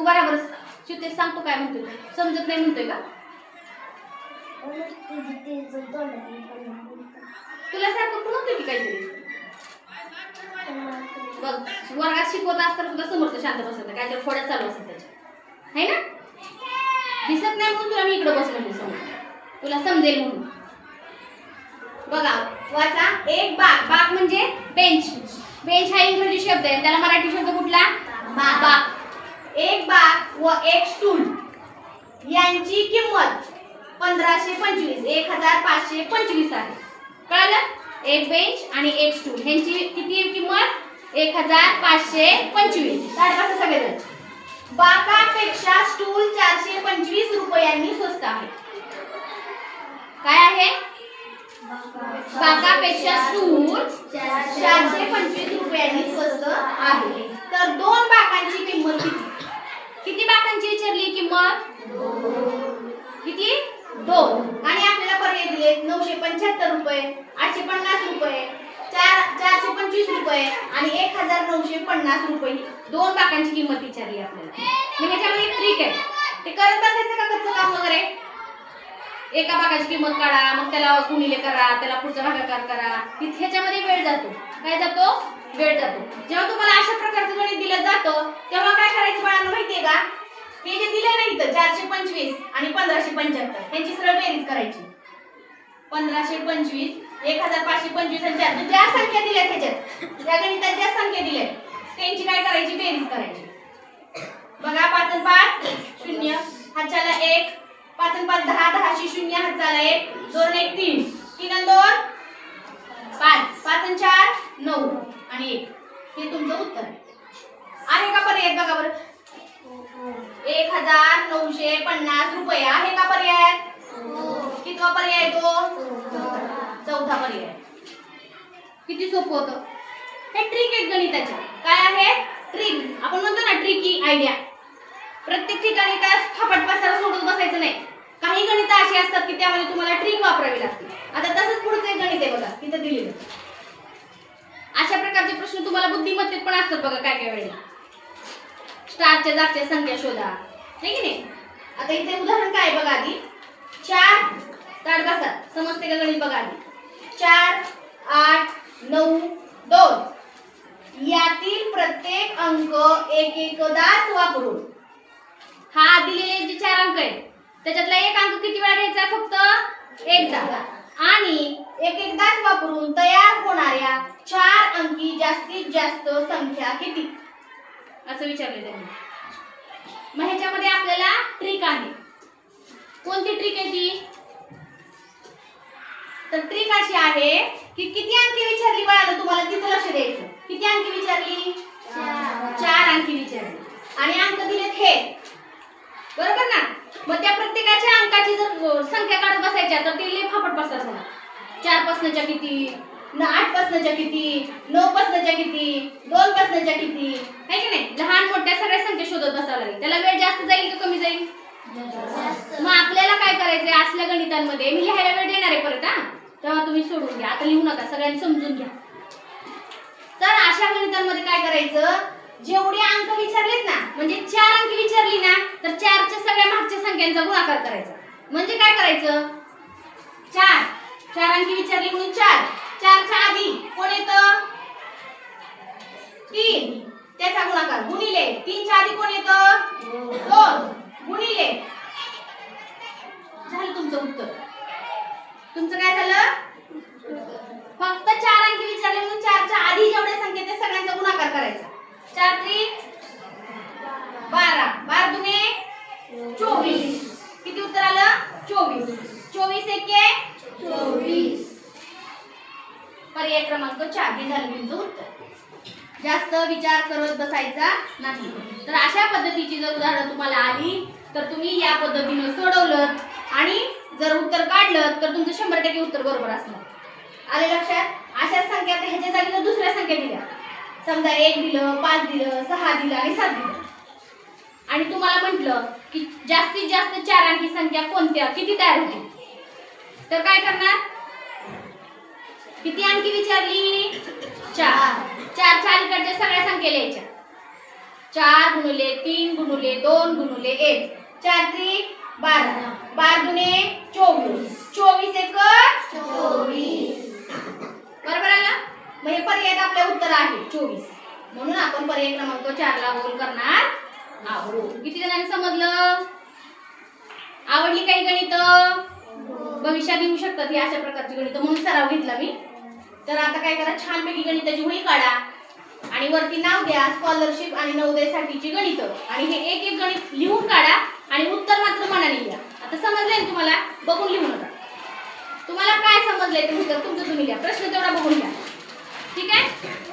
बरोबर शिवते सांगतो काय म्हणतोय समजत नाही म्हणतोय का तुला सारखं पण होतं की काहीतरी बघ वर्गात शिकवत असताना तुला समोरचं शांत बसत नाही काहीतरी थोड्या चालू असत त्याच्या है ना दिसत नाही म्हणून तुला मी इकडे बसवले समोर तुला समजेल म्हणून बघा वाचा एक बाक बाक म्हणजे बेंच बेंच हा इंग्रजी शब्द आहे त्याला मराठी शब्द कुठला बाक एक बाक व एक स्टूल यांची किंमत 1525 1525 आहे कळलं एक बेंच आणि एक स्टूल यांची किती किंमत 1525 सारखं सगळेजण बाकापेक्षा स्टूल 425 रुपयांनी स्वस्त आहे काय आहे बाकापेक्षा स्टूल 425 रुपयांनी स्वस्त आहे तर दोन बाकांची किंमत किती बाकांची विचारली किंमत किती दोन आणि आपल्याला पर्याय दिले 975 रुपये 850 रुपये 425 रुपये आणि 1950 रुपये दोन बाकांची किंमत विचारली आपल्याला मग ह्याच्यामध्ये एक ट्रिक आहे ते करत बसायचं का कच्चं काम वगैरे एका बाकाची किंमत काढा मग त्याला गुणिले करा त्याला पुढचा भागाकार करा ह्याच्यामध्ये वेळ जातो काय जातो वेळ जातो जेव्हा तुम्हाला अशा प्रकारचं गणित दिलं जातं तेव्हा काय करायचं बाळांना माहितीये का हे जे दिले नाही तर 425 आणि 1575 त्यांची सरळ बेरीज करायची 1525 1525 आणि 4 ज्या संख्या दिल्या त्याच्यात त्या गणितात ज्या संख्या दिल्या त्यांची काय करायची बेरीज करायची बघा 5 आणि 5 0 हाताला 1 5 आणि 5 10 10 0 हाताला 1 2 आणि 1 3 3 आणि 2 5 5 आणि 4 9 आणि 1 हे तुमचं उत्तर आहे का पर्याय बघा बरं 1950 रुपये आहे का पर्याय कितवा पर्याय तो चौथा पर्याय किती सोपं होतं हे ट्रिक आहे गणिताची काय आहे ट्रिक आपण म्हणतो ना ट्रिकी आयडिया प्रत्येक ठिकाणी काय फापट पसारा सोडून बसायचं नाही काही गणित अशी असतात की त्यामध्ये तुम्हाला ट्रिक वापरावी लागते आता तसंच पुढचं एक गणित आहे बघा तिथं दिलेलं अशा प्रकारचे प्रश्न तुम्हाला बुद्धिमत्तेत पण असतात बघा काय काय वेळेला स्टारच्या जागच्या संख्या शोधा है की नाही आता इथे उदाहरण काय बघा आधी 4 ताड बसा समजते का गणित बघा आधी 4 8 9 2 यातील प्रत्येक अंक एकदाच वापरून हा दिलेले जे 4 अंक आहेत त्याच्यातला एक अंक किती वेळा घ्यायचा फक्त एकदा आणि एकदाच वापरून तयार होणाऱ्या 4 अंकी जास्तीत जास्त संख्या किती असं विचारले त्यांनी मग ह्याच्यामध्ये आपल्याला ट्रिक आहे कोणती ट्रिक आहे ती तर ट्रिक अशी आहे की किती अंकी विचारली बाळांनो तुम्हाला तिथे लक्ष द्यायचं किती अंकी विचारली 4 अंकी विचारली आणि अंक दिलेत हे बरोबर ना मग त्या प्रत्येकाच्या अंकाची जर संख्या काढत बसायच्या तर ते लय फापट बसतात ना 4 पासनच्या किती 8 पासनच्या किती 9 पासनच्या किती 2 पासनच्या किती है की नाही लहान मोठ्या सगळ्या संख्या शोधत बसावं लागेल त्याला वेळ जास्त जाईल का कमी जाईल मग आपल्याला काय करायचंय असल्या गणितांमध्ये मी लिहायला वेळ देणार आहे परत हा तेव्हा तुम्ही सोडून घ्या आता लिहू नका सगळ्यांनी समजून घ्या तर अशा गणितांमध्ये काय करायचं जेवढे अंक विचारलेत ना म्हणजे 4 अंकी विचारली ना तर 4 च्या सगळ्या मागच्या संख्यांचा गुणाकार करायचा म्हणजे काय करायचं 4 अंकी विचारली म्हणून 4 च्या आधी कोण येतं 3 त्याचा गुणाकार गुणिले 3 च्या आधी कोण येतं 2 गुणिले झालं तुमचं उत्तर तुमचं काय झालं फक्त 4 अंकी विचारले म्हणून 4 च्या आधी जेवढ्या संख्या त्या सगळ्यांचा गुणाकार करायचा 4 त्रिक 12 12 दुने 24 किती उत्तर आलं 24 24 एके 24 पर्याय क्रमांक 4 हे झालं तुमचं उत्तर जास्त विचार करत बसायचा नाही तर अशा पद्धतीची जर उदाहरण तुम्हाला आली तर तुम्ही या पद्धतीने सोडवलं आणि जर उत्तर काढलं तर तुमचं 100% उत्तर बरोबर असणार आले लक्षात अशा संख्या ह्याच्या जागी जर दुसऱ्या संख्या दिल्या समजा 1 दिलं 5 दिलं 6 दिलं आणि 7 दिलं आणि तुम्हाला म्हटलं की जास्तीत जास्त 4 अंकी संख्या कोणत्या किती तयार होतील तर काय करणार किती अंकी विचारली 4 4 च्या अलीकडच्या सगळ्या संख्या लिहायच्या 4 गुणिले 3 गुणिले 2 गुणिले 1 4 3 12 12 दुने 24 24 एक 24 बरोबर आला। मग हे पर्यायात आपले उत्तर आहे 24 म्हणून आपण पर्याय क्रमांक 4 ला गोल करणार आहोत। किती जणांना समजलं? आवडली काही गणित? भविष्यात येऊ शकतात ही अशा प्रकारची गणित म्हणून सराव घेतला मी। तर आता काय करा, छानपैकी गणिताची वही काढा आणि वरती नाव द्या स्कॉलरशिप आणि नवोदयसाठीची गणित आणि हे एक एक गणित लिहून काढा आणि उत्तर मात्र मनाने लिहा। आता समजलंय ना तुम्हाला? बघून लिहू नका। तुम्हाला काय समजलंय ते उत्तर तुमचं तुम्ही लिहा, प्रश्न तेवढा बघून घ्या, ठीक आहे?